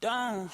down.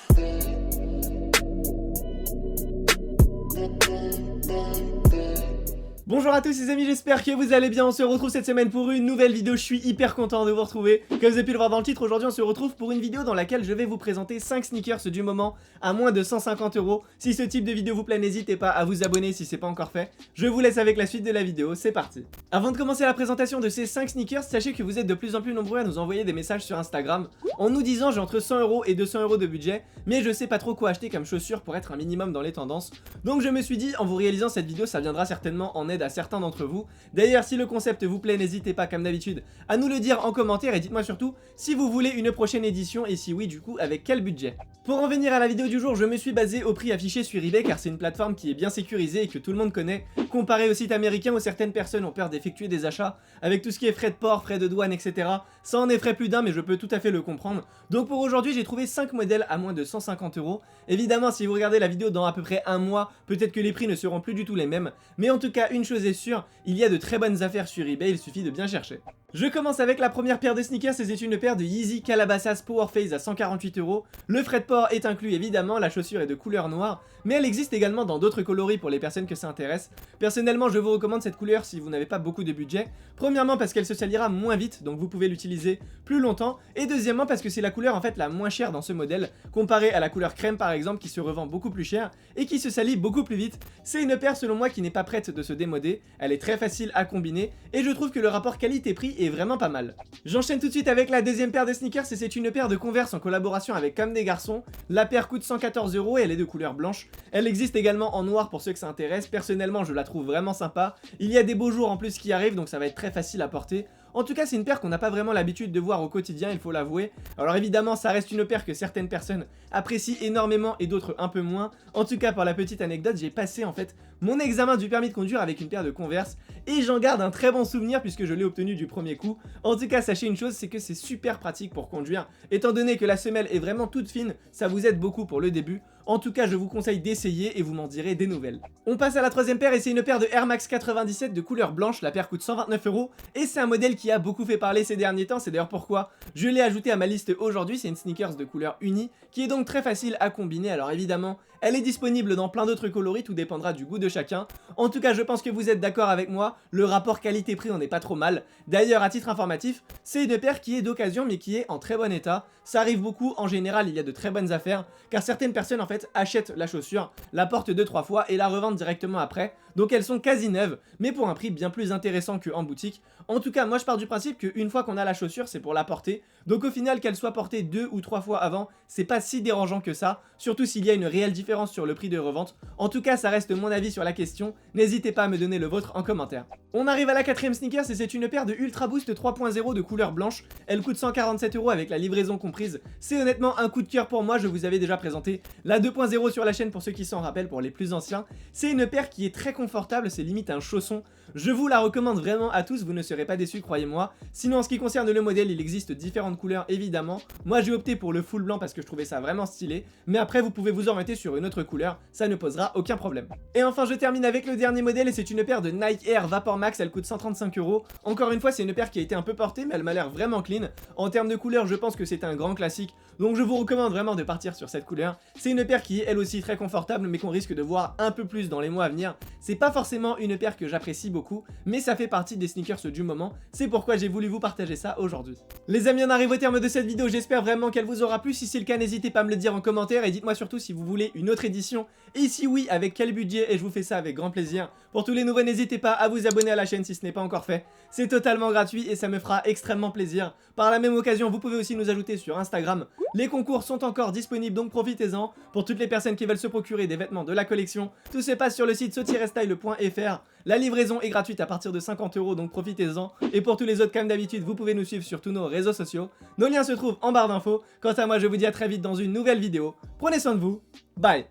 Bonjour à tous les amis, j'espère que vous allez bien. On se retrouve cette semaine pour une nouvelle vidéo. Je suis hyper content de vous retrouver. Comme vous avez pu le voir dans le titre, aujourd'hui on se retrouve pour une vidéo dans laquelle je vais vous présenter 5 sneakers du moment à moins de 150 €. Si ce type de vidéo vous plaît, n'hésitez pas à vous abonner si c'est pas encore fait. Je vous laisse avec la suite de la vidéo, c'est parti. Avant de commencer la présentation de ces 5 sneakers, sachez que vous êtes de plus en plus nombreux à nous envoyer des messages sur Instagram en nous disant j'ai entre 100 € et 200 € de budget, mais je sais pas trop quoi acheter comme chaussures pour être un minimum dans les tendances. Donc je me suis dit, en vous réalisant cette vidéo, ça viendra certainement en aide à certains d'entre vous. D'ailleurs, si le concept vous plaît, n'hésitez pas comme d'habitude à nous le dire en commentaire et dites-moi surtout si vous voulez une prochaine édition et si oui, du coup, avec quel budget. Pour en venir à la vidéo du jour, je me suis basé au prix affiché sur eBay car c'est une plateforme qui est bien sécurisée et que tout le monde connaît, comparé au site américain où certaines personnes ont peur d'effectuer des achats avec tout ce qui est frais de port, frais de douane, etc. Ça en effraie plus d'un, mais je peux tout à fait le comprendre. Donc pour aujourd'hui, j'ai trouvé 5 modèles à moins de 150 €. Évidemment, si vous regardez la vidéo dans à peu près un mois, peut-être que les prix ne seront plus du tout les mêmes, mais en tout cas, une chose est sûre, il y a de très bonnes affaires sur eBay, il suffit de bien chercher. Je commence avec la première paire de sneakers et c'est une paire de Yeezy Calabasas Power Phase à 148 €. Le frais de port est inclus évidemment, la chaussure est de couleur noire, mais elle existe également dans d'autres coloris pour les personnes que ça intéresse. Personnellement, je vous recommande cette couleur si vous n'avez pas beaucoup de budget. Premièrement parce qu'elle se salira moins vite, donc vous pouvez l'utiliser plus longtemps, et deuxièmement parce que c'est la couleur en fait la moins chère dans ce modèle, comparée à la couleur crème par exemple qui se revend beaucoup plus cher et qui se salit beaucoup plus vite. C'est une paire selon moi qui n'est pas prête de se démoder, elle est très facile à combiner et je trouve que le rapport qualité-prix est vraiment pas mal. J'enchaîne tout de suite avec la deuxième paire de sneakers et c'est une paire de Converse en collaboration avec Comme des Garçons. La paire coûte 114 € et elle est de couleur blanche. Elle existe également en noir pour ceux que ça intéresse. Personnellement, je la trouve vraiment sympa. Il y a des beaux jours en plus qui arrivent donc ça va être très facile à porter. En tout cas, c'est une paire qu'on n'a pas vraiment l'habitude de voir au quotidien, il faut l'avouer. Alors évidemment, ça reste une paire que certaines personnes apprécient énormément et d'autres un peu moins. En tout cas, pour la petite anecdote, j'ai passé en fait mon examen du permis de conduire avec une paire de Converse et j'en garde un très bon souvenir puisque je l'ai obtenu du premier coup. En tout cas, sachez une chose, c'est que c'est super pratique pour conduire. Étant donné que la semelle est vraiment toute fine, ça vous aide beaucoup pour le début. En tout cas, je vous conseille d'essayer et vous m'en direz des nouvelles. On passe à la troisième paire et c'est une paire de Air Max 97 de couleur blanche. La paire coûte 129 € et c'est un modèle qui a beaucoup fait parler ces derniers temps. C'est d'ailleurs pourquoi je l'ai ajouté à ma liste aujourd'hui. C'est une sneakers de couleur unie qui est donc très facile à combiner. Alors évidemment, elle est disponible dans plein d'autres coloris, tout dépendra du goût de chacun. En tout cas, je pense que vous êtes d'accord avec moi, le rapport qualité-prix on n'est pas trop mal. D'ailleurs, à titre informatif, c'est une paire qui est d'occasion mais qui est en très bon état. Ça arrive beaucoup, en général il y a de très bonnes affaires, car certaines personnes en fait achètent la chaussure, la portent 2-3 fois et la revendent directement après. Donc elles sont quasi neuves, mais pour un prix bien plus intéressant qu'en boutique. En tout cas, moi je pars du principe qu'une fois qu'on a la chaussure, c'est pour la porter. Donc au final, qu'elle soit portée 2 ou 3 fois avant, c'est pas si dérangeant que ça, surtout s'il y a une réelle différence sur le prix de revente. En tout cas, ça reste mon avis sur la question, n'hésitez pas à me donner le vôtre en commentaire. On arrive à la quatrième sneakers et c'est une paire de Ultra Boost 3.0 de couleur blanche. Elle coûte 147 € avec la livraison comprise. C'est honnêtement un coup de cœur pour moi, je vous avais déjà présenté la 2.0 sur la chaîne pour ceux qui s'en rappellent, pour les plus anciens. C'est une paire qui est très confortable, c'est limite un chausson. Je vous la recommande vraiment à tous, vous ne serez pas déçus, croyez-moi. Sinon en ce qui concerne le modèle, il existe différentes couleurs évidemment. Moi j'ai opté pour le full blanc parce que je trouvais ça vraiment stylé, mais après vous pouvez vous orienter sur une autre couleur, ça ne posera aucun problème. Et enfin je termine avec le dernier modèle et c'est une paire de Nike Air Vapor Max, elle coûte 135 €. Encore une fois c'est une paire qui a été un peu portée mais elle m'a l'air vraiment clean. En termes de couleur je pense que c'est un grand classique, donc je vous recommande vraiment de partir sur cette couleur. C'est une paire qui est elle aussi très confortable mais qu'on risque de voir un peu plus dans les mois à venir. C'est pas forcément une paire que j'apprécie beaucoup, mais ça fait partie des sneakers du moment, c'est pourquoi j'ai voulu vous partager ça aujourd'hui. Les amis, on arrive au terme de cette vidéo, j'espère vraiment qu'elle vous aura plu. Si c'est le cas, n'hésitez pas à me le dire en commentaire et dites-moi surtout si vous voulez une autre édition et si oui, avec quel budget, et je vous fais ça avec grand plaisir. Pour tous les nouveaux, n'hésitez pas à vous abonner à la chaîne si ce n'est pas encore fait, c'est totalement gratuit et ça me fera extrêmement plaisir. Par la même occasion, vous pouvez aussi nous ajouter sur Instagram, les concours sont encore disponibles donc profitez-en. Pour toutes les personnes qui veulent se procurer des vêtements de la collection, tout se passe sur le site so-style.fr. La livraison est gratuite à partir de 50 € donc profitez-en. Et pour tous les autres comme d'habitude, vous pouvez nous suivre sur tous nos réseaux sociaux. Nos liens se trouvent en barre d'infos. Quant à moi, je vous dis à très vite dans une nouvelle vidéo. Prenez soin de vous, bye.